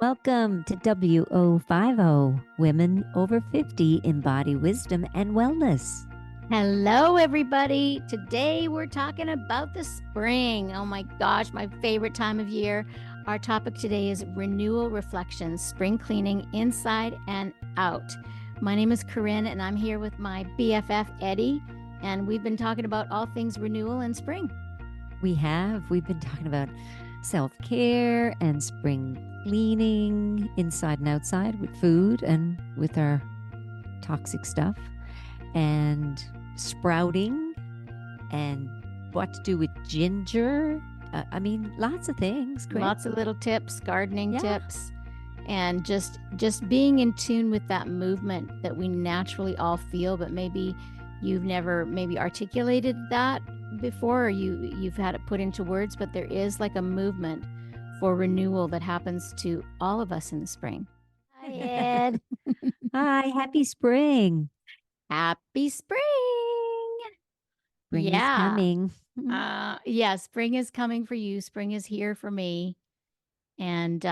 Welcome to WO50 Women Over 50 Embody Wisdom and Wellness. Hello, everybody. Today we're talking about the spring. Oh my gosh, my favorite time of year. Our topic today is Renewal Reflections, spring cleaning inside and out. My name is Corinne, and I'm here with my BFF, Eddie, and we've been talking about all things renewal and spring. We've been talking about self-care and spring cleaning inside and outside with food and with our toxic stuff and sprouting and what to do with ginger. Lots of things. Great. Lots of little tips, gardening Yeah. tips, and just being in tune with that movement that we naturally all feel, but maybe you've never maybe articulated that before, or you've had it put into words, but there is like a movement for renewal that happens to all of us in the spring. Hi, Ed. Hi, happy spring. Happy spring. Spring is Yeah. coming. Yeah, spring is coming for you. Spring is here for me. And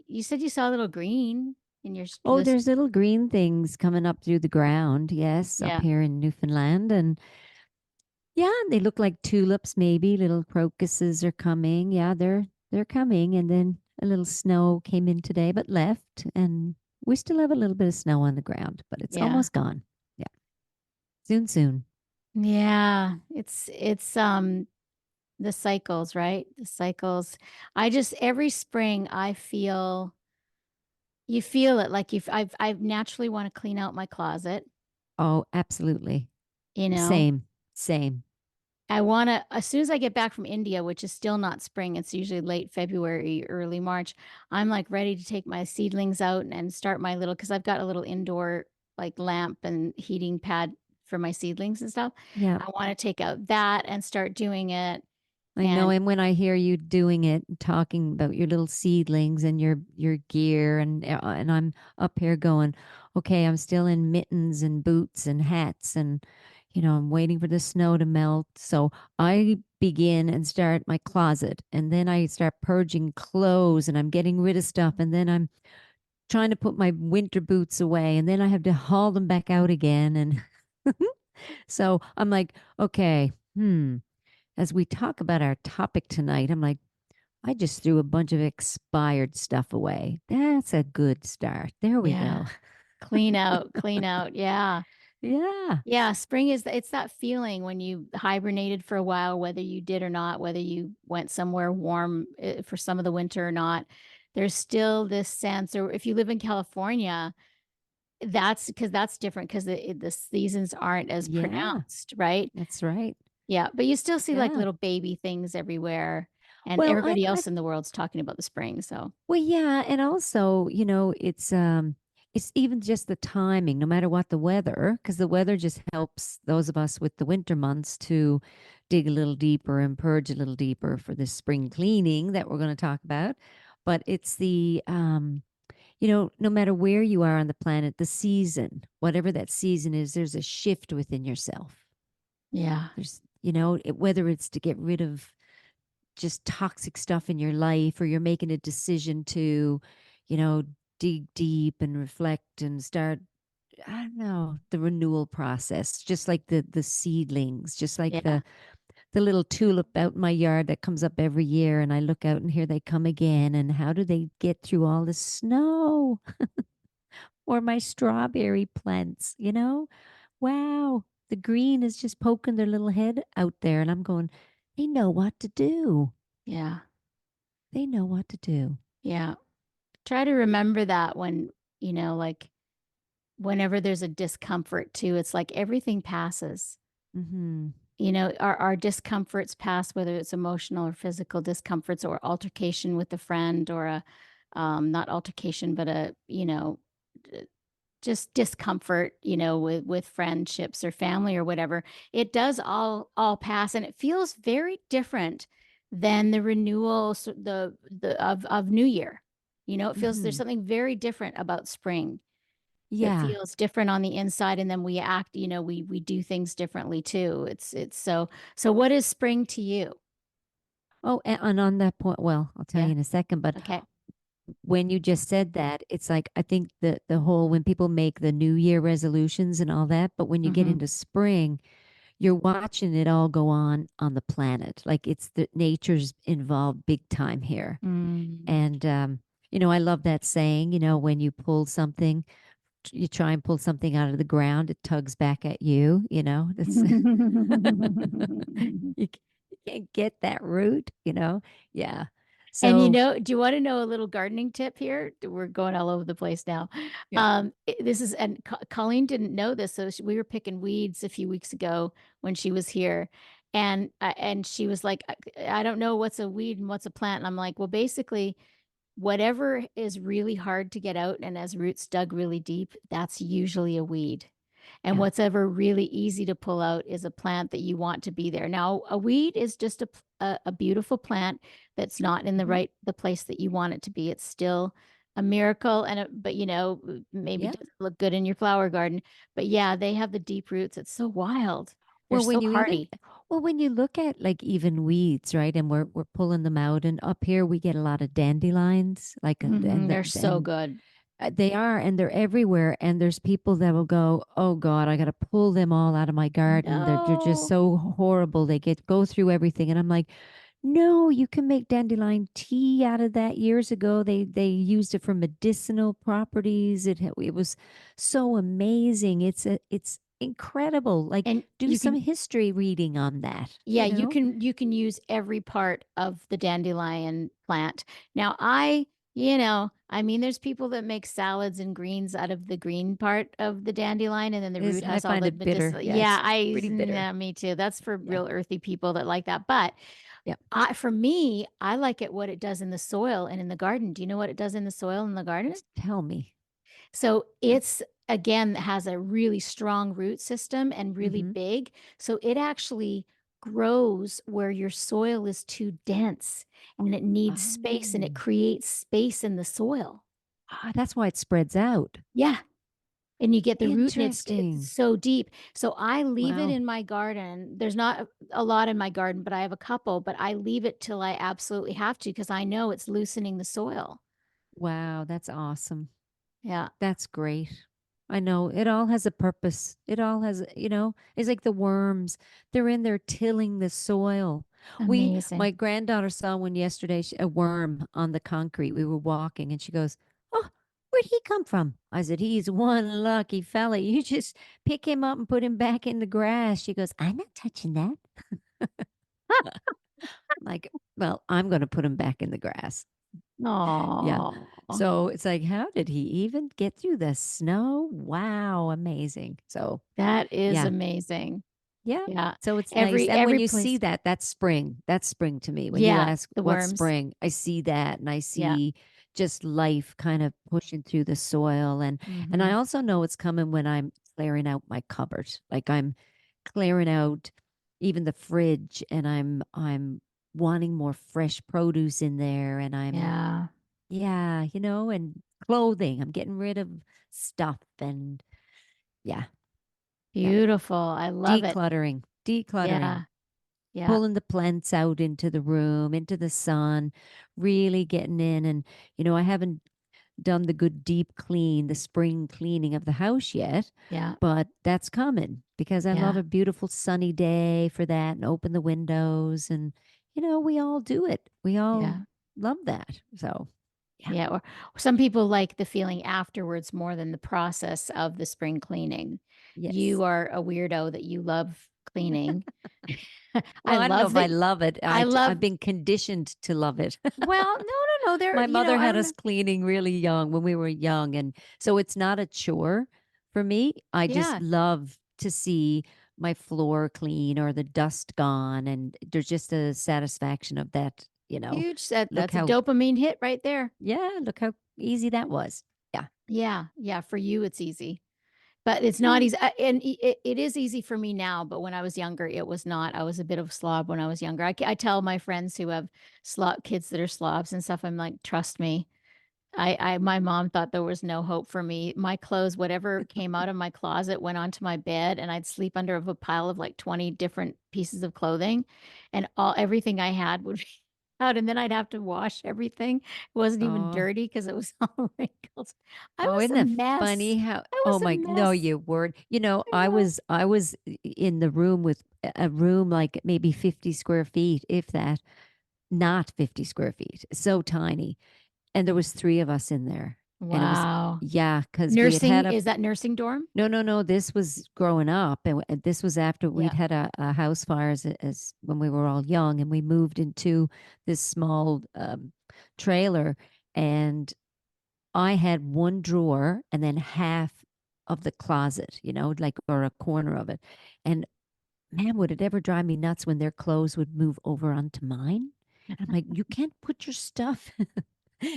you said you saw a little green in your Oh, there's little green things coming up through the ground. Yes, Yeah. up here in Newfoundland. And yeah, they look like tulips, maybe. Little crocuses are coming. Yeah, they're coming. And then a little snow came in today, but left. And we still have a little bit of snow on the ground, but it's Yeah. almost gone. Yeah. Soon. Yeah. It's the cycles, right? The cycles. Every spring I feel you feel it like if I naturally want to clean out my closet, Oh, absolutely. you know. Same. I want to, as soon as I get back from India, which is still not spring, it's usually late February, early March, I'm like ready to take my seedlings out and start my little, because I've got a little indoor like lamp and heating pad for my seedlings and stuff. Yeah. I want to take out that and start doing it. I know, and when I hear you doing it, talking about your little seedlings and your gear, and I'm up here going, okay, I'm still in mittens and boots and hats, and I'm waiting for the snow to melt. So I begin and start my closet, and then I start purging clothes, and I'm getting rid of stuff, and then I'm trying to put my winter boots away, and then I have to haul them back out again, and so I'm like, okay, as we talk about our topic tonight, I'm like, I just threw a bunch of expired stuff away. That's a good start. There we Yeah. go. Clean out, clean out. Yeah. Yeah. Yeah. Spring it's that feeling when you hibernated for a while, whether you did or not, whether you went somewhere warm for some of the winter or not. There's still this sense, or if you live in California, that's because that's different because the seasons aren't as Yeah. pronounced, right? That's right. Yeah. But you still see like Yeah. little baby things everywhere, and Well, everybody else in the world's talking about the spring. So, yeah, and also, it's even just the timing, no matter what the weather, because the weather just helps those of us with the winter months to dig a little deeper and purge a little deeper for this spring cleaning that we're going to talk about. But it's no matter where you are on the planet, the season, whatever that season is, there's a shift within yourself. yeah. Whether it's to get rid of just toxic stuff in your life, or you're making a decision to, you know, dig deep and reflect and start, I don't know, the renewal process, just like the seedlings, just like Yeah. the little tulip out in my yard that comes up every year, and I look out and here they come again, and how do they get through all the snow? Or my strawberry plants, wow, the green is just poking their little head out there, and I'm going, they know what to do. Yeah. They know what to do. Yeah. Try to remember that like whenever there's a discomfort too, it's like everything passes. Mm-hmm. Our discomforts pass, whether it's emotional or physical discomforts or altercation with a friend or not altercation, but d- just discomfort, with friendships or family or whatever. It does all pass, and it feels very different than the renewal, of New Year. It feels there's Mm-hmm. something very different about spring that Yeah. feels different on the inside, and then we act, we do things differently too. It's so what is spring to you? Oh, and on that point, well, I'll tell Yeah. you in a second, but Okay. when you just said that, it's like I think the whole when people make the New Year resolutions and all that, but when you get Mhm. into spring, you're watching it all go on the planet. Like it's the nature's involved big time here. Mm. And I love that saying, when you pull something, you try and pull something out of the ground, it tugs back at you, That's you, you can't get that root. Yeah. And, So, do you wanna know a little gardening tip here? We're going all over the place now. yeah. This is and Colleen didn't know this, so we were picking weeds a few weeks ago when she was here, and she was like, I don't know what's a weed and what's a plant," and I'm like, "Well, basically, whatever is really hard to get out and has roots dug really deep, that's usually a weed. And Yeah. what's ever really easy to pull out is a plant that you want to be there. Now, a weed is just a beautiful plant that's not in Mhm. the place that you want it to be. It's still a miracle, but maybe Yeah. doesn't look good in your flower garden. But yeah, they have the deep roots. It's so wild. They're Well, so when you even hardy. well, when you look at like even weeds, right? And we're pulling them out, and up here we get a lot of dandelions, like They're so good. they are, and they're everywhere. And there's people that will go, "Oh God, I got to pull them all out of my garden. They're just No. so horrible. They go through everything." And I'm like, "No, you can make dandelion tea out of that years ago. They used it for medicinal properties. It was so amazing. It's incredible. Like And do you some can history reading on that, Yeah, you can use every part of the dandelion plant. Now I mean, there's people that make salads and greens out of the green part of the dandelion, and then the Is root I has all find the it bitter. medicinal. Yeah, Yeah, it's pretty bitter. yeah, me too. That's for Yeah. real earthy people that like that. But Yeah. for me, I like it what it does in the soil and in the garden. Do you know what it does in the soil and the garden? Tell me. So Yeah. it's again has a really strong root system and really Mm-hmm. big. So it actually grows where your soil is too dense and it needs space and it Oh. creates space in the soil. That's why it spreads out. Yeah. And you get the root and it's Interesting. so deep. So I leave it Wow. in my garden. There's not a lot in my garden, but I have a couple, but I leave it till I absolutely have to because I know it's loosening the soil. Wow, that's awesome. Yeah. That's great. I know it all has a purpose. It all has, it's like the worms. They're in there tilling the soil. Amazing. My granddaughter saw one yesterday, a worm on the concrete. We were walking and she goes, "Oh, where'd he come from?" I said, "He's one lucky fella. You just pick him up and put him back in the grass." She goes, "I'm not touching that." I'm like, well, I'm going to put him back in the grass. Yeah. Oh. So it's like, how did he even get through the snow? Wow, amazing. So, That is yeah, amazing. yeah. Yeah. So it's nice. And when Every you see place. that, that's spring. That's spring to me. When you Yeah, ask the what's worms. spring, I see that and I Yeah. see just life kind of pushing through the soil. And I Mhm. also know it's coming when I'm clearing out my cupboard. Like I'm clearing out even the fridge and I'm wanting more fresh produce in there and I'm Yeah. yeah, and clothing. I'm getting rid of stuff and yeah, yeah. Beautiful. I love it. Decluttering, decluttering, Yeah. Yeah. pulling the plants out into the room, into the sun, really getting in. And, I haven't done the good deep clean, the spring cleaning of the house yet, Yeah. but that's coming because I love Yeah. a beautiful sunny day for that and open the windows. And, we all do it. We all Yeah. love that. So, yeah. Yeah. Or some people like the feeling afterwards more than the process of the spring cleaning. Yes. You are a weirdo that you love cleaning. I Well, I don't know love if I that. love it. I I've love, been conditioned to love it. well, no, no, no. My mother I had don't us know. cleaning really young when we were young. And so it's not a chore for me. I just Yeah. love to see my floor clean or the dust gone. And there's just a satisfaction of that. Huge. Look That's a how, dopamine hit right there. yeah, look how easy that was. Yeah. Yeah. Yeah. For you, it's easy. But it's not Well, easy, and it is easy for me now, but when I was younger, it was not. I was a bit of a slob when I was younger. I tell my friends who have kids that are slobs and stuff, I'm like, "Trust me." My mom thought there was no hope for me. My clothes, whatever came out of my closet went onto my bed, and I'd sleep under of a pile of, like, 20 different pieces of clothing, and all everything I had would be out, and then I'd have to wash everything. It wasn't even Oh. dirty because it was all wrinkled. I Oh, was isn't a that mess. funny how I oh was a my no, mess. you weren't. You know, I I know. was I was in the room with a room like maybe 50 square feet, if that, not 50 square feet, so tiny. And there was three of us in there. And it was Wow. yeah, because we had Nursing had a is that nursing dorm? no, no, no, this was growing up and this was after we'd Yeah. had a house fire as when we were all young and we moved into this small trailer and I had one drawer and then half of the closet, you know, like or a corner of it. And man, would it ever drive me nuts when their clothes would move over onto mine? And I'm like, you can't put your stuff.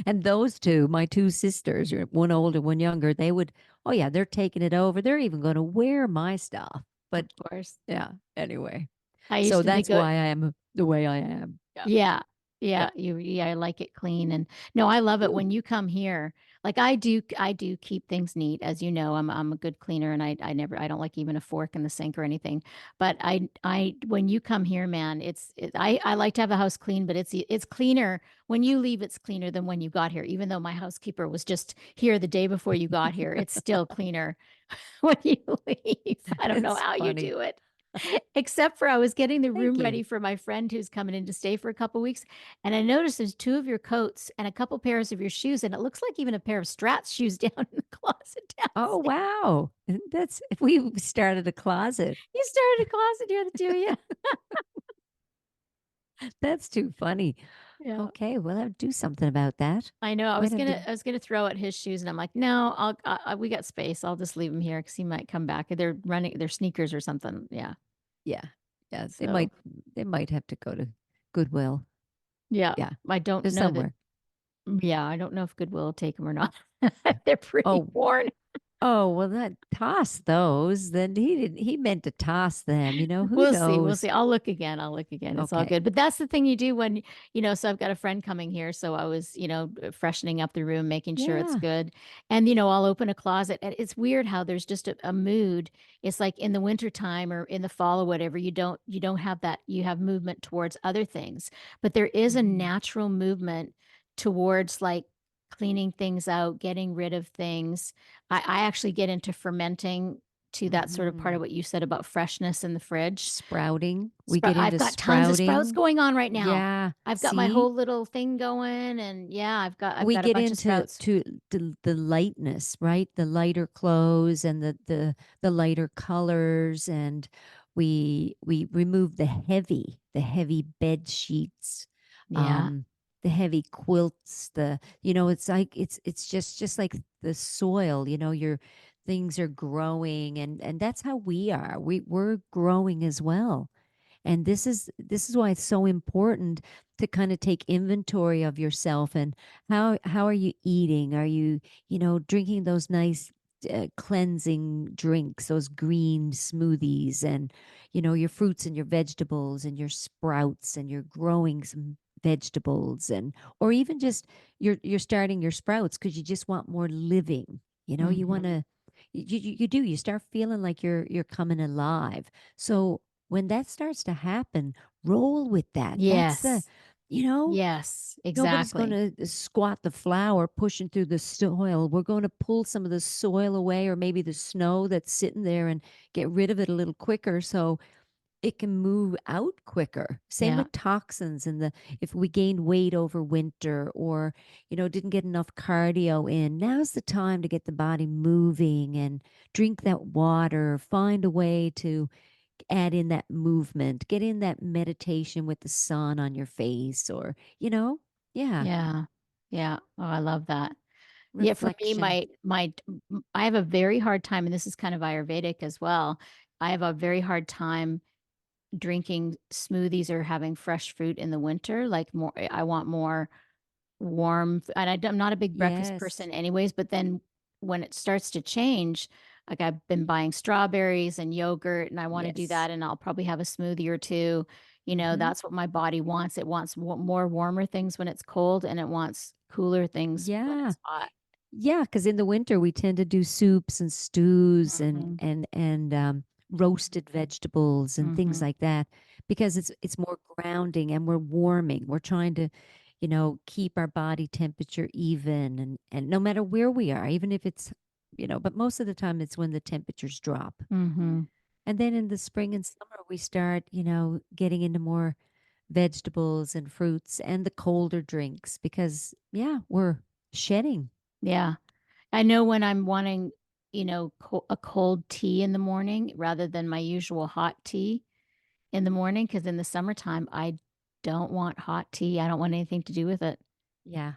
And those two, my two sisters, one older, one younger, they would, oh yeah, they're taking it over. They're even going to wear my stuff. But Of course. yeah, anyway. I used So to think that's why I am the way I am. Yeah. yeah. Yeah. Yeah, I like it clean and no, I love it Ooh. when you come here. Like I do keep things neat. As you know, I'm a good cleaner and I don't like even a fork in the sink or anything. But I when you come here, man, I like to have the house clean, but it's cleaner when you leave, it's cleaner than when you got here. Even though my housekeeper was just here the day before you got here, it's still cleaner when you leave. I don't know It's how you funny. do it. Except for I was getting the Thank room you. ready for my friend who's coming in to stay for a couple weeks, and I noticed there's 2 of your coats and a couple pairs of your shoes, and it looks like even a pair of Strat's shoes down in the closet Oh, downstairs. wow. That's if we started a closet. You started a closet here, the 2 of you. That's too funny. Yeah. Okay, well, I'll do something about that. I know, Might have to, I was gonna throw out his shoes, and I'm like, "No, we got space, I'll just leave them here because he might come back." They're sneakers or something, yeah. yeah, yeah. So, They might have to go to Goodwill. yeah, Yeah, I don't just know that somewhere. yeah, I don't know if Goodwill will take them or not. They're pretty Oh, worn. oh, well, that toss those. Then he didn't. He meant to toss them. You know, who We'll see, we'll knows? see. I'll look again, it's all Okay. good, but that's the thing you do when so I've got a friend coming here, so I was, freshening up the room, making sure it's Yeah. good, and, I'll open a closet, and it's weird how there's just a mood. It's like in the wintertime or in the fall or whatever, you don't have that you have movement towards other things, but there is a Hmm. natural movement towards, like, cleaning things out, getting rid of things. I actually get into fermenting to that sort of part Hmm. of what you said about freshness in the fridge. Sprouting. We get I've into got tons of sprouts sprouting. going on right now. Yeah. I've got my See, whole little thing going and yeah, I've we got a get bunch of into sprouts. the lightness, right? The lighter clothes and the lighter colors, and we remove the heavy bed sheets, Yeah, um, the heavy quilts. The you know, it's like it's just like the soil. You know, your things are growing, and that's how we are. We're growing as well. And this is why it's so important to kind of take inventory of yourself and how are you eating? Are you, drinking those nice cleansing drinks, those green smoothies and your fruits and your vegetables and your sprouts and you're growing some vegetables and or even just you're starting your sprouts because you just want more living. You want mhm. to you do you start feeling like you're coming alive. So when that starts to happen, roll with that. That's the, Yes, you know, yes, nobody's going exactly. to squat the flower pushing through the soil. We're going to pull some of the soil away or maybe the snow that's sitting there and get rid of it a little quicker so it can move out quicker. Same Yeah, with toxins and the if we gained weight over winter or, didn't get enough cardio in, now's the time to get the body moving and drink that water, find a way to add in that movement, get in that meditation with the sun on your face or, yeah, yeah, yeah. Oh, I love that. Yeah, for me, reflection. I have a very hard time, and this is kind of Ayurvedic as well. I have a very hard time drinking smoothies or having fresh fruit in the winter. Like more, I want more warm and I'm not a big breakfast Yes. person anyways, but then when it starts to change, like I've been buying strawberries and yogurt and I want to do Yes. that and I'll probably have a smoothie or two. Hmm. That's what my body wants. It wants more warmer things when it's cold and it wants cooler things when Yeah. it's hot. Yeah, because in the winter we tend to do soups and stews and Mhm. and and um roasted vegetables and things Mhm. like that because it's more grounding and we're warming. We're trying to, keep our body temperature even and no matter where we are, even if it's, but most of the time it's when the temperatures drop. Mhm. And then in the spring and summer we start, getting into more vegetables and fruits and the colder drinks because yeah, we're shedding. Yeah. I know when I'm wanting, a cold tea in the morning rather than my usual hot tea in the morning, because in the summertime, I don't want hot tea. I don't want anything to do with it. Yeah.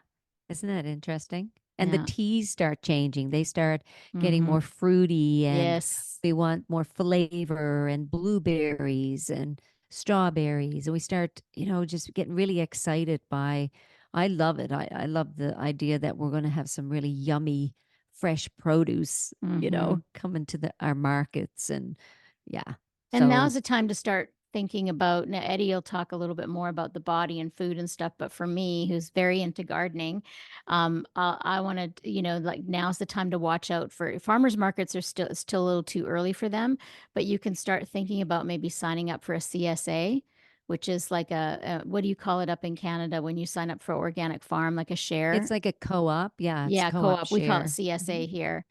Isn't that interesting? And the Yeah. teas start changing. They start getting Mhm. more fruity and Yes. we want more flavor and blueberries and strawberries. And we start, just getting really excited by, I love it. I love the idea that we're going to have some really yummy, fresh produce, Mhm. coming to our markets. And yeah. And So now's the time to start thinking about now Eddie will talk a little bit more about the body and food and stuff, but for me, who's very into gardening, I want to, like now's the time to watch out for farmers markets are still it's still a little too early for them, but you can start thinking about maybe signing up for a CSA, which is like a what do you call it up in Canada when you sign up for organic farm, like a it's share? like a co-op. Yeah. It's Yeah, co-op co-op. We call it share. CSA here.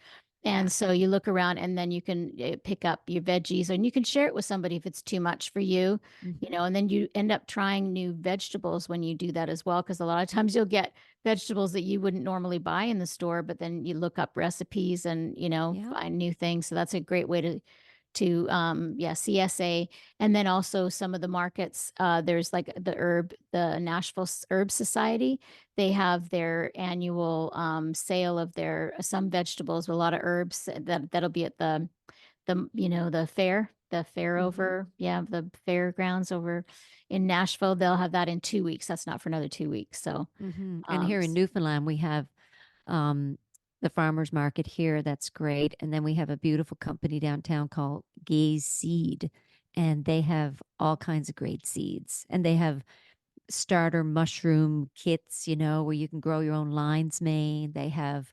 And Yeah. so you look around and then you can pick up your veggies and you can share it with somebody if it's too much for you, Hmm. and then you end up trying new vegetables when you do that as well. Because a lot of times you'll get vegetables that you wouldn't normally buy in the store, but then you look up recipes and, Yeah. find new things. So that's a great way to yeah, CSA. And then also some of the markets, there's like the Nashville Herb Society. They have their annual sale of their some vegetables with a lot of herbs that'll be at the fair Hmm. over, yeah, the fairgrounds over in Nashville. They'll have that in 2 weeks. That's not for another 2 weeks. So And here in s- Newfoundland, we have um, the farmers market here. That's great. And then we have a beautiful company downtown called Gaze Seed, and they have all kinds of great seeds. And they have starter mushroom kits, where you can grow your own lion's mane. They have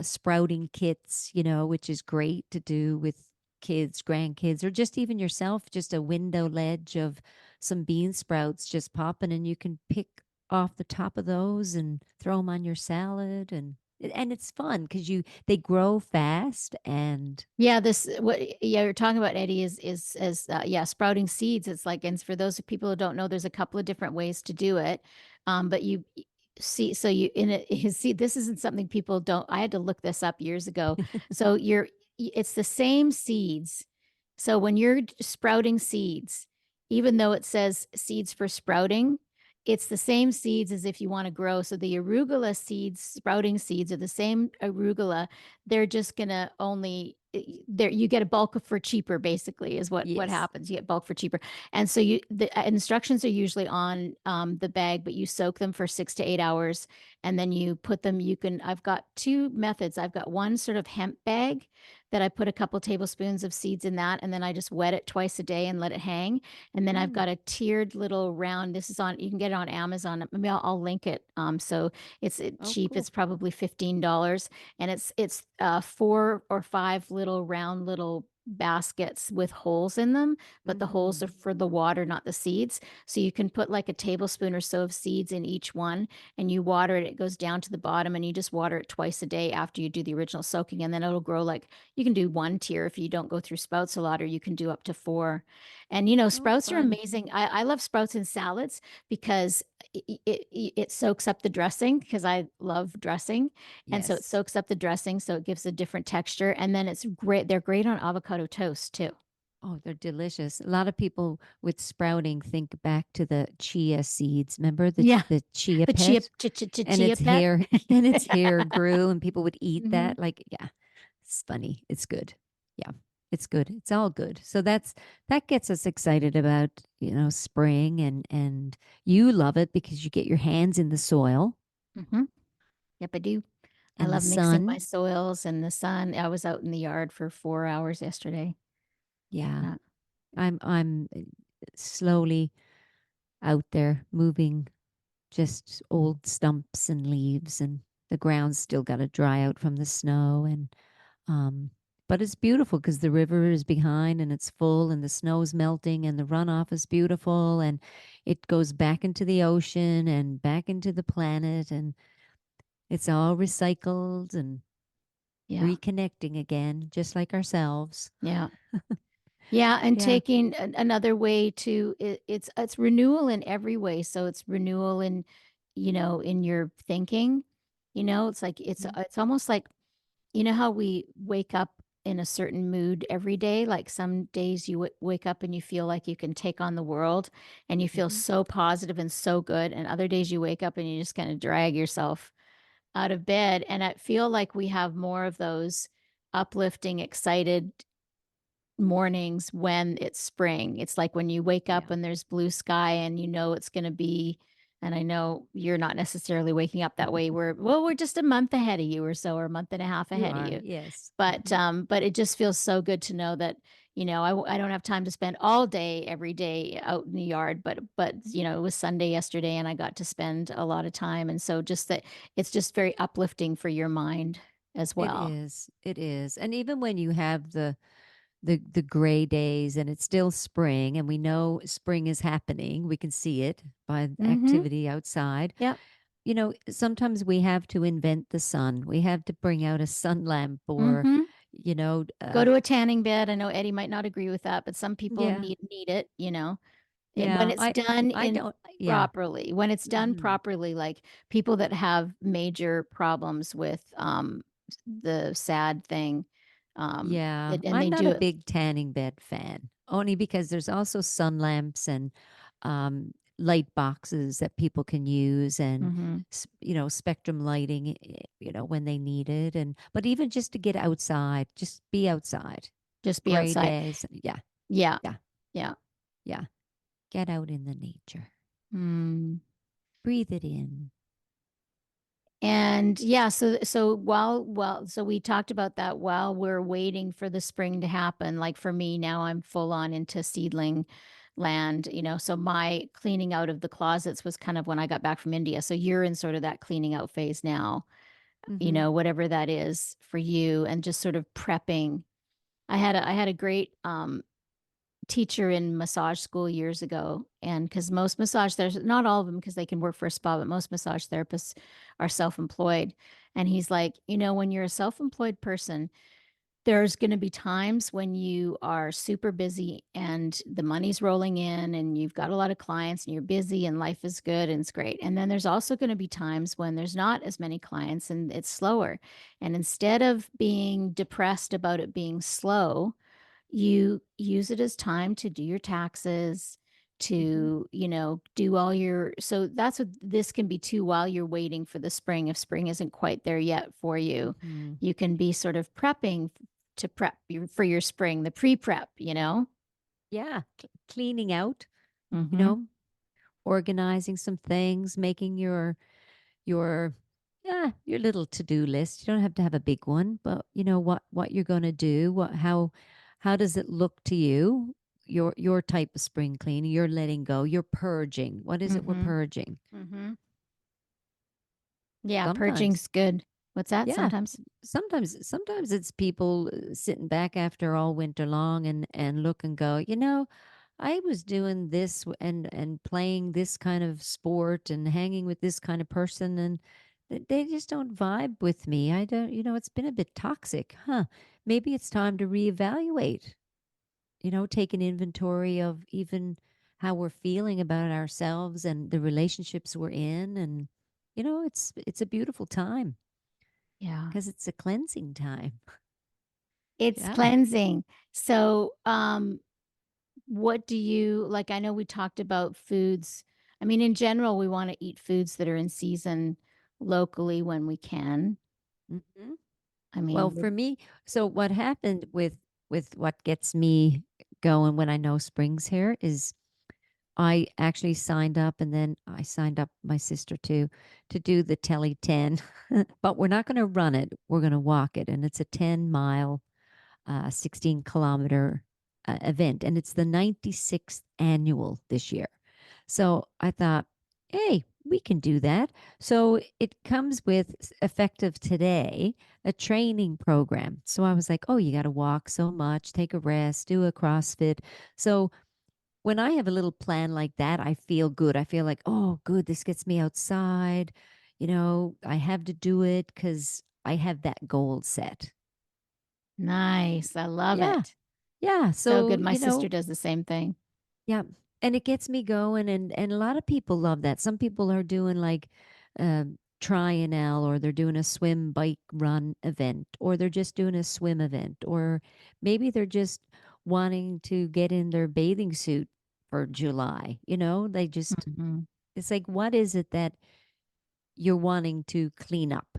sprouting kits, which is great to do with kids, grandkids, or just even yourself, just a window ledge of some bean sprouts just popping, and you can pick off the top of those and throw them on your salad. And it's fun because they grow fast and Yeah, this what yeah, you're talking about, Eddie, is yeah, sprouting seeds. It's like, and for those people who don't know, there's a couple of different ways to do it. But see, so you in it, you see, this isn't something people don't. I had to look this up years ago. So it's the same seeds. So when you're sprouting seeds, even though it says seeds for sprouting, it's the same seeds as if you want to grow. So the arugula seeds, sprouting seeds, are the same arugula. They're just gonna only there you get a bulk for cheaper, basically is what yes. happens. You get bulk for cheaper. And so the instructions are usually on the bag, but you soak them for 6 to 8 hours and then you put them. I've got two methods. I've got one sort of hemp bag that I put a couple tablespoons of seeds in that, and then I just wet it twice a day and let it hang. And then I've Mm. got a tiered little round. This is on, you can get it on Amazon. Maybe I'll link it. So it's Oh, cheap. cool. It's probably $15, and it's 4 or 5 little round little baskets with holes in them, but the holes Hmm. are for the water, not the seeds. So you can put like a tablespoon or so of seeds in each one, and you water it. It goes down to the bottom, and you just water it twice a day after you do the original soaking, and then it'll grow. Like, you can do one tier if you don't go through sprouts a lot, or you can do up to four. And Oh, sprouts are fun. amazing. I love sprouts in salads because it soaks up the dressing, because I love dressing. And so it Yes. soaks up the dressing, so it gives a different texture. And then it's great. They're great on avocado toast too. Oh, they're delicious. A lot of people with sprouting think back to the chia seeds. Remember Yeah, the chia the chia pet? And chia its pet. hair and its hair grew and people would eat Hmm. that. Like, yeah, it's funny. It's good. Yeah, it's good. It's all good. So that gets us excited about, spring and you love it because you get your hands in the soil Hmm. Yep, I do. I and the love mixing my sun. soils and the sun. I was out in the yard for 4 hours yesterday. Yeah. Yeah. I'm slowly out there moving just old stumps and leaves and the ground's still got to dry out from the snow and um But it's beautiful because the river is behind and it's full and the snow's melting and the runoff is beautiful and it goes back into the ocean and back into the planet and it's all recycled and Yeah. reconnecting again, just like ourselves. Yeah. Yeah, and Yeah. taking another way to it's renewal in every way. So it's renewal in, in your thinking. It's like Mhm. it's almost like, how we wake up in a certain mood every day. Like some days you wake up and you feel like you can take on the world and you feel Mhm. so positive and so good. And other days you wake up and you just kind of drag yourself out of bed. And I feel like we have more of those uplifting, excited mornings when it's spring. It's like when you wake up Yeah. and there's blue sky and you know it's going to be, and I know you're not necessarily waking up that way. We're just a month ahead of you or so, or a month and a half You ahead of are. you. Yes. But Mhm. but it just feels so good to know that, I don't have time to spend all day every day out in the yard, but it was Sunday yesterday and I got to spend a lot of time, and so just that it's just very uplifting for your mind as It well. is. It is. And even when you have the gray days and it's still spring and we know spring is happening, we can see it by the Mhm. activity outside. Yep. Sometimes we have to invent the sun. We have to bring out a sun lamp or, Mhm. you know, Go uh, to a tanning bed. I know Eddie might not agree with that, but some people yeah, need it. When yeah. it's done I in don't, yeah. properly, when it's done Hmm. properly, like people that have major problems with, the sad thing, Yeah, and I'm they not do a it. big tanning bed fan, only because there's also sun lamps and light boxes that people can use and, Mhm. spectrum lighting, when they need it. And, but even just to get outside, just be outside. Just be Gray outside. days. Yeah, Yeah. yeah, Yeah. yeah. Get out in the nature. Mm. Breathe it in. And yeah, so so we talked about that while we're waiting for the spring to happen. Like for me now, I'm full on into seedling land. So my cleaning out of the closets was kind of when I got back from India. So you're in sort of that cleaning out phase now, Hmm. whatever that is for you, and just sort of prepping. I had a great teacher in massage school years ago. And because most massage therapists, not all of them, because they can work for a spa, but most massage therapists are self employed. And he's like, when you're a self employed person, there's going to be times when you are super busy and the money's rolling in and you've got a lot of clients and you're busy and life is good and it's great. And then there's also going to be times when there's not as many clients and it's slower. And instead of being depressed about it being slow, you use it as time to do your taxes, Hmm. to, do all your, so that's what this can be too while you're waiting for the spring. If spring isn't quite there yet for you, Hmm. you can be sort of prepping to prep for your spring, the pre-prep. Yeah, cleaning out, you Mm-hmm. know, organizing some things, making your your little to-do list. You don't have to have a big one, but you know what you're going to do, how does it look to you? Your type of spring cleaning, you're letting go, you're purging. What is it we're Mm-hmm. purging? Mm-hmm. Yeah, Sometimes. purging's good. What's that? Yeah. Sometimes. Sometimes it's people sitting back after all winter long and look and go, I was doing this and playing this kind of sport and hanging with this kind of person and they just don't vibe with me. I don't, it's been a bit toxic, huh? Maybe it's time to reevaluate, take an inventory of even how we're feeling about ourselves and the relationships we're in and it's a beautiful time Yeah. because it's a cleansing time. It's Yeah. cleansing. So, what do you like? I know we talked about foods. I mean, in general, we want to eat foods that are in season locally when we can. Hmm. I Well, mean, for me, so what happened with what gets me going when I know spring's here is I actually signed up and then I signed up my sister too to do the Telly 10. But we're not going to run it. We're going to walk it and it's a 10-mile 16-kilometer event and it's the 96th annual this year. So I thought, hey, we can do that. So it comes with effective today, a training program. So I was like, oh, you got to walk so much, take a rest, do a CrossFit. So when I have a little plan like that, I feel good. I feel like, oh, good, this gets me outside. I have to do it because I have that goal set. Nice. I love Yeah. it. Yeah. So So, good. My sister does the same thing. yeah, and it gets me going, and a lot of people love that. Some people are doing like trial, or they're doing a swim, bike, run event, or they're just doing a swim event, or maybe they're just wanting to get in their bathing suit for July. They just Mhm. it's like, what is it that you're wanting to clean up?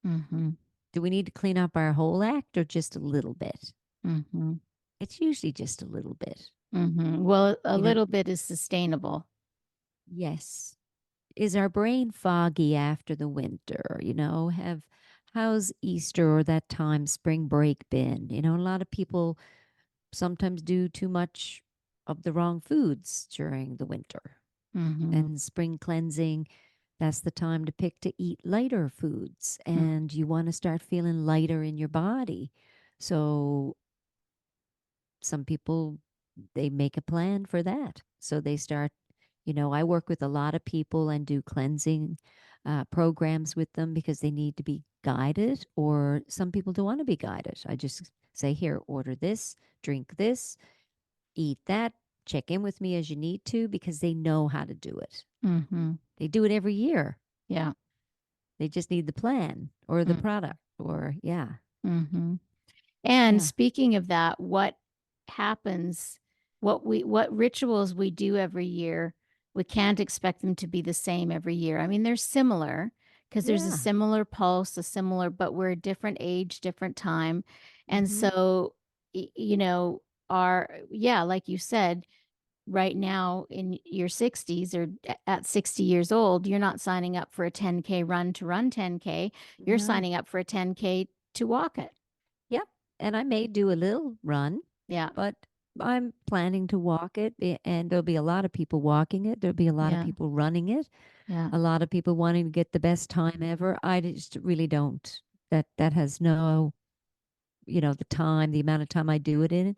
Mhm. Do we need to clean up our whole act or just a little bit? Mhm. It's usually just a little bit. Mhm. Well, a You know, little bit is sustainable. yes. Is our brain foggy after the winter? How's Easter or that time spring break been? A lot of people sometimes do too much of the wrong foods during the winter. Mhm. And spring cleansing, that's the time to pick to eat lighter foods, Mm. and you want to start feeling lighter in your body. So some people, they make a plan for that. So they start, I work with a lot of people and do cleansing programs with them because they need to be guided, or some people don't want to be guided. I just say, here, order this, drink this, eat that, check in with me as you need to, because they know how to do it. Mhm. They do it every year. Yeah. They just need the plan or the Mm. product, or, yeah, Mhm. And yeah, speaking of that, what happens, what rituals we do every year, we can't expect them to be the same every year. I mean, they're similar because there's a yeah. similar pulse, a similar, but we're a different age, different time. And Mm-hmm. so, yeah, like you said, right now in your 60s or at 60 years old, you're not signing up for a 10K run to run 10K. You're No. signing up for a 10K to walk it. Yep. And I may do a little run, Yeah. but I'm planning to walk it, and there'll be a lot of people walking it. There'll be a lot of Yeah. people running it, Yeah. a lot of people wanting to get the best time ever. I just really don't. That has no, the amount of time I do it in,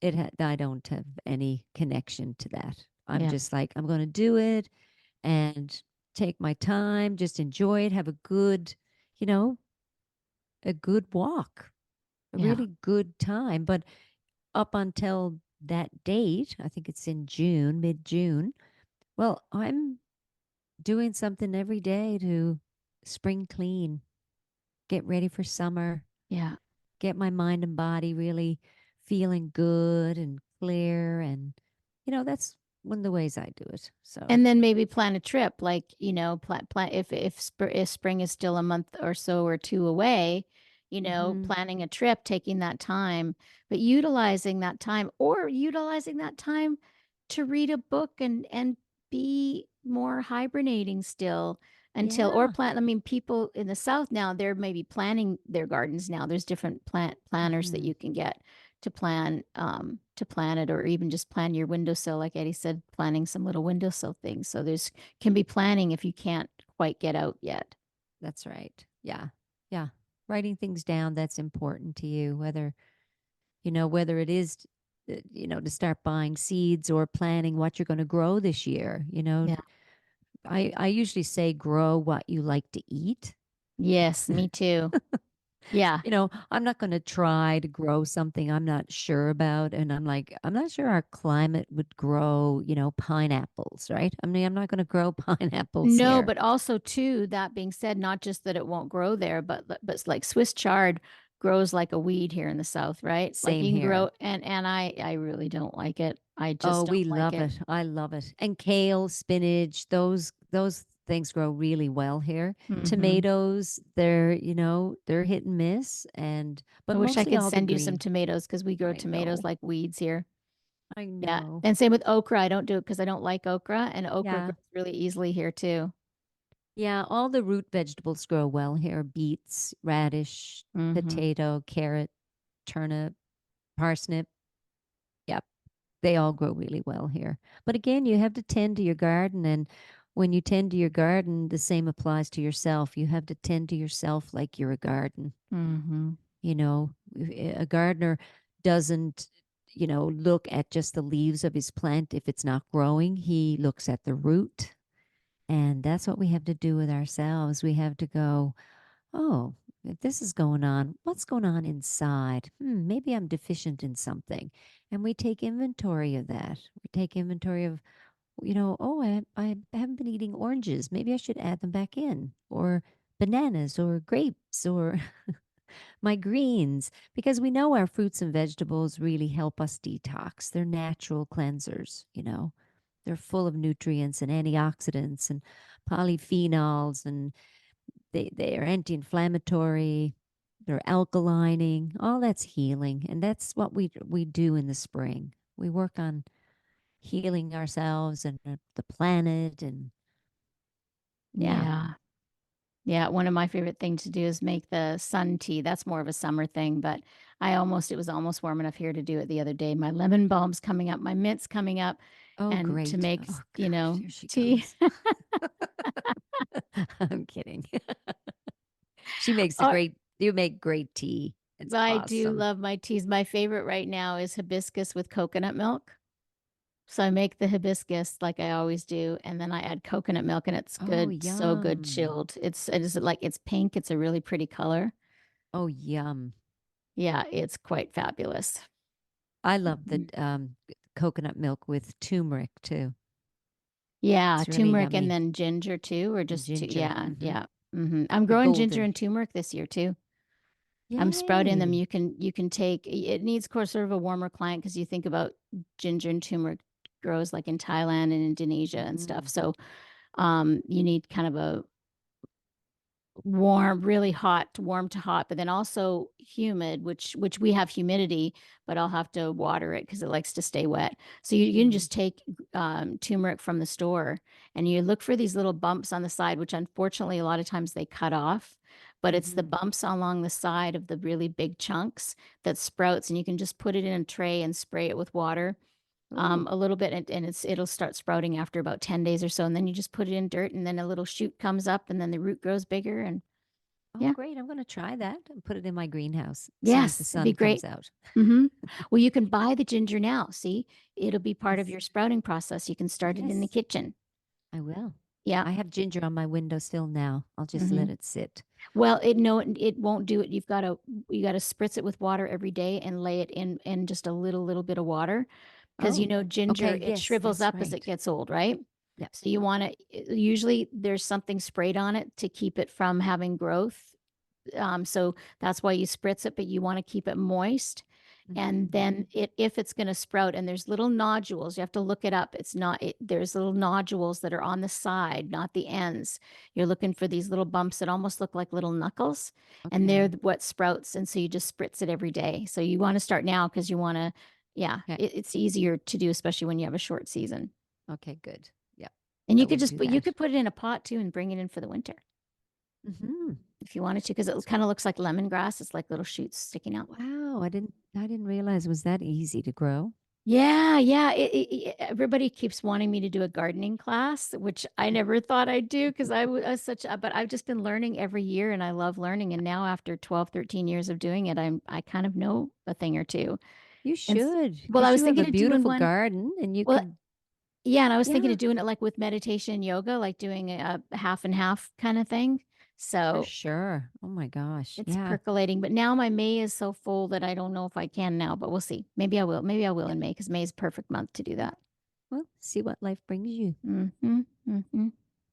I don't have any connection to that. I'm Yeah. just like, I'm going to do it and take my time, just enjoy it, have you know, a good walk, a Yeah. really good time. But up until that date, I think it's in June, mid June, well, I'm doing something every day to spring clean, get ready for summer, Yeah. get my mind and body really feeling good and clear. And, that's one of the ways I do it. So, And then maybe plan a trip, like, plan if spring is still a month or so or two away, hmm, planning a trip, taking that time, but utilizing that time to read a book and be more hibernating still until or yeah. plant. I mean, people in the South now, they're maybe planning their gardens now. There's different plant planners that Hmm. you can get to plan it, or even just plan your windowsill, like Eddie said, planning some little windowsill things. So there's can be planning if you can't quite get out yet. That's right. Yeah. Yeah. Writing things down that's important to you, whether it is, to start buying seeds or planning what you're going to grow this year. Yeah. I usually say grow what you like to eat. Yes, me too. Yeah. I'm not going to try to grow something I'm not sure about. And I'm like, I'm not sure our climate would grow, pineapples, right? I mean, I'm not going to grow pineapples No, here. but also too, that being said, not just that it won't grow there, but like Swiss chard grows like a weed here in the South, right? Like Same you can grow here. and I really don't like it. I Oh, just we don't like love it. it. I love it. And kale, spinach, those things grow really well here. Hmm. Tomatoes, they're hit and miss, and I but wish I mostly could all the send you some green. tomatoes because we grow I tomatoes know. like weeds here. I Yeah. know. And same with okra. I don't do it because I don't like okra, and okra Yeah. grows really easily here too. Yeah, all the root vegetables grow well here. Beets, radish, Hmm. potato, carrot, turnip, parsnip. Yep. They all grow really well here. But again, you have to tend to your garden, and when you tend to your garden, the same applies to yourself. You have to tend to yourself like you're a garden. Mhm. You know, a gardener doesn't, look at just the leaves of his plant if it's not growing. He looks at the root. And that's what we have to do with ourselves. We have to go, oh, if this is going on, what's going on inside? Maybe I'm deficient in something. And we take inventory of that. We take inventory of, oh, I haven't been eating oranges. Maybe I should add them back in, or bananas, or grapes, or my greens, because we know our fruits and vegetables really help us detox. They're natural cleansers. They're full of nutrients and antioxidants and polyphenols, and they are anti-inflammatory. They're alkalining. All that's healing, and that's what we do in the spring. We work on healing ourselves and the planet, and yeah. Yeah. Yeah, one of my favorite things to do is make the sun tea. That's more of a summer thing, but it was almost warm enough here to do it the other day. My lemon balm's coming up, my mint's coming up, Oh, and to great. make, Oh gosh, here she tea. comes. I'm kidding. She makes a Oh, great You make great tea. It's I do awesome. love my teas. My favorite right now is hibiscus with coconut milk. So I make the hibiscus like I always do, and then I add coconut milk, and it's Oh, good, so good yum. chilled. It's pink. It's a really pretty color. Oh, yum. Yeah, it's quite fabulous. I love the Mhm. coconut milk with turmeric too. Yeah, It's really turmeric and yummy. then ginger too, or And just two. ginger. Yeah, yeah. I'm The growing ginger golden. and turmeric this year too. I'm sprouting them. Yay. You can take it needs, of course, sort of a warmer climate because you think about ginger and turmeric grows like in Thailand and Indonesia and stuff. Hmm. So you need kind of a warm, really hot, warm to hot, but then also humid, which we have humidity, but I'll have to water it because it likes to stay wet. So you can Hmm. just take turmeric from the store and you look for these little bumps on the side, which unfortunately a lot of times they cut off, but it's the Hmm. bumps along the side of the really big chunks that sprouts, and you can just put it in a tray and spray it with water Oh, a little bit, and it'll start sprouting after about 10 days or so, and then you just put it in dirt, and then a little shoot comes up, and then the root grows bigger, and oh, yeah. great. I'm going to try that and put it in my greenhouse as soon as the Yes, it'd be sun comes great. out. Well, you can buy the ginger now. See, it'll be part of Yes. your sprouting process. You can start it in the Yes, kitchen. I will. Yeah. I have ginger on my windowsill now. I'll just hmm let it sit. Well, it no, it won't do it. You got to spritz it with water every day and lay it in just a little bit of water because Oh, okay. ginger, it Yes, shrivels that's up as it right. gets old, right? Yeah. So you want to usually there's something sprayed on it to keep it from having growth. So that's why you spritz it, but you want to keep it moist. And Hmm. then if it's going to sprout, and there's little nodules, you have to look it up. There's little nodules that are on the side, not the ends. You're looking for these little bumps that almost look like little knuckles, and they're Okay. what sprouts. And so you just spritz it every day. So you want to start now because you want to, yeah, Okay. it's easier to do, especially when you have a short season. Okay, good. Yeah, And I will do you that. could put it in a pot too and bring it in for the winter Hmm. if you wanted to, because it kind of looks like lemongrass. It's like little shoots sticking out. Wow, I didn't realize it was that easy to grow. Yeah, yeah. Everybody keeps wanting me to do a gardening class, which I never thought I'd do because was but I've just been learning every year and I love learning. And now after 12, 13 years of doing it, I kind of know a thing or two. You And should, well, I because was you have thinking a of doing beautiful one. garden and you Well, could, yeah, and I was thinking yeah, of doing it like with meditation and yoga, like doing a half and half kind of thing. for So sure. Oh my gosh. it's Yeah. percolating, but now my May is so full that I don't know if I can now, but we'll see. Maybe I will. Maybe I will Yeah. in May because May is a perfect month to do Yeah. that. Well, see what life brings you. Hmm.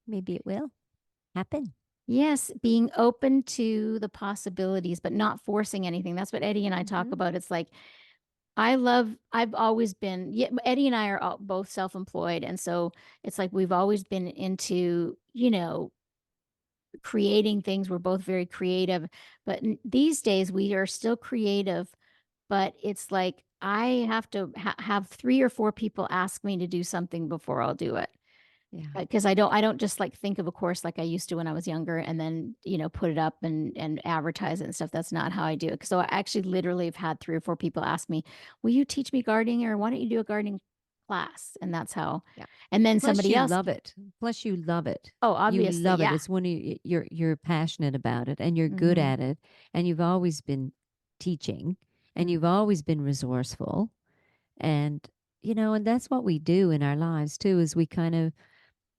Maybe it will happen. Yes, being open to the possibilities, but not forcing anything. That's what Eddie and I talk Hmm. about. It's like, I've always been, yeah, Eddie and I are both self-employed. And so it's like we've always been into, creating things. We're both very creative. But these days we are still creative, but it's like I have to have three or four people ask me to do something before I'll do it. Yeah. Because I don't just like think of a course like I used to when I was younger and then, put it up and advertise it and stuff. That's not how I do it. So I actually literally have had three or four people ask me, will you teach me gardening or why don't you do a gardening class, and that's how. Yeah. And then Plus somebody you else love it. Plus you love it. oh, You obviously, love it. yeah. It's one of you're passionate about it and you're good Mhm, at it and you've always been teaching and mm. you've always been resourceful and and that's what we do in our lives too is we kind of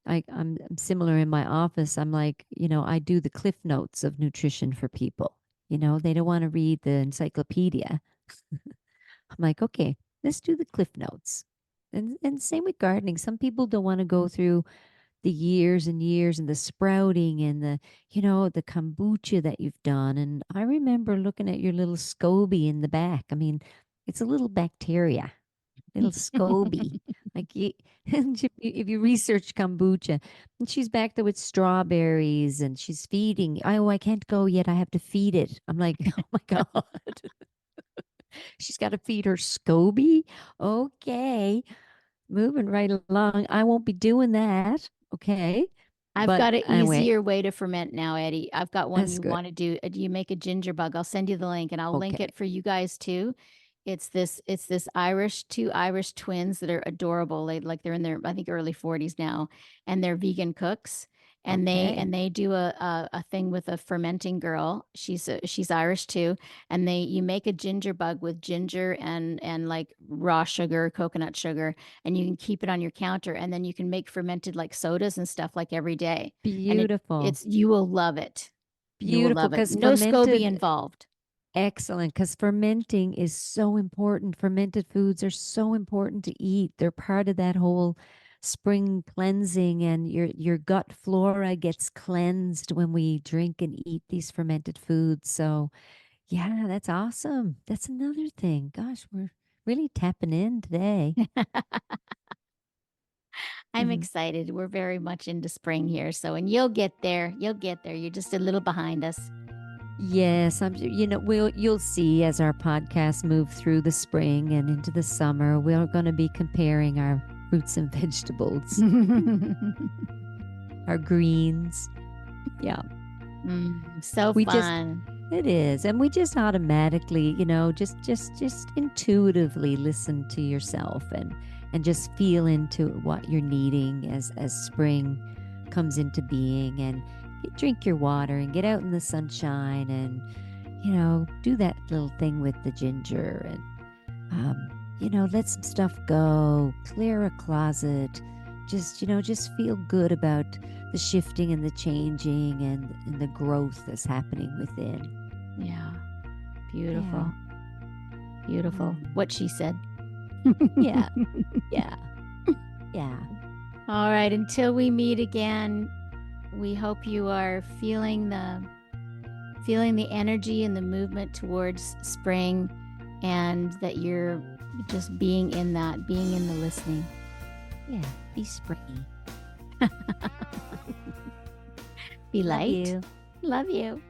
I'm similar in my office. I'm like, I do the cliff notes of nutrition for people. They don't want to read the encyclopedia. I'm like, okay, let's do the cliff notes. And same with gardening. Some people don't want to go through the years and years and the sprouting and the kombucha that you've done. And I remember looking at your little SCOBY in the back. I mean, it's a little bacteria, little SCOBY. Like you, and if you research kombucha, and she's back there with strawberries and she's feeding. Oh, I can't go yet. I have to feed it. I'm like, oh my God. She's got to feed her SCOBY. Okay, moving right along. I won't be doing that. Okay. I've But got an anyway, easier way to ferment now, Eddie. I've got one that's you good. wanna do. Do you make a ginger bug? I'll send you the link, and I'll link Okay. it for you guys too. It's this Irish 2 Irish twins that are adorable. They're in their, I think, early 40s now, and they're vegan cooks, and they Okay. and they do a thing with a fermenting girl. She's Irish too, and you make a ginger bug with ginger and, like, raw sugar, coconut sugar, and you can keep it on your counter, and then you can make fermented, like, sodas and stuff, like, every day, and Beautiful. it's you will love it. You will Beautiful. love it. Because No SCOBY fermented, involved. excellent. Because fermenting is so important. Fermented foods are so important to eat. They're part of that whole spring cleansing, and your gut flora gets cleansed when we drink and eat these fermented foods. So, yeah, that's awesome. That's another thing. Gosh, we're really tapping in today. I'm excited. We're very much into spring here, and you'll get there. You'll get there. You're just a little behind us. Yes, you'll see as our podcasts move through the spring and into the summer, we're going to be comparing our fruits and vegetables, our greens. Yeah. So We just fun. it is, and we just automatically, just intuitively listen to yourself and just feel into what you're needing as spring comes into being and drink your water and get out in the sunshine and do that little thing with the ginger and let some stuff go, clear a closet, just feel good about the shifting and the changing and the growth that's happening within. Yeah. Yeah. Beautiful. Beautiful. Mm. What she said. Yeah. Yeah. Yeah. All right. Until we meet again, we hope you are feeling the energy and the movement towards spring, and that you're just being in the listening. Yeah. Be springy. Be Love light. you. Love you.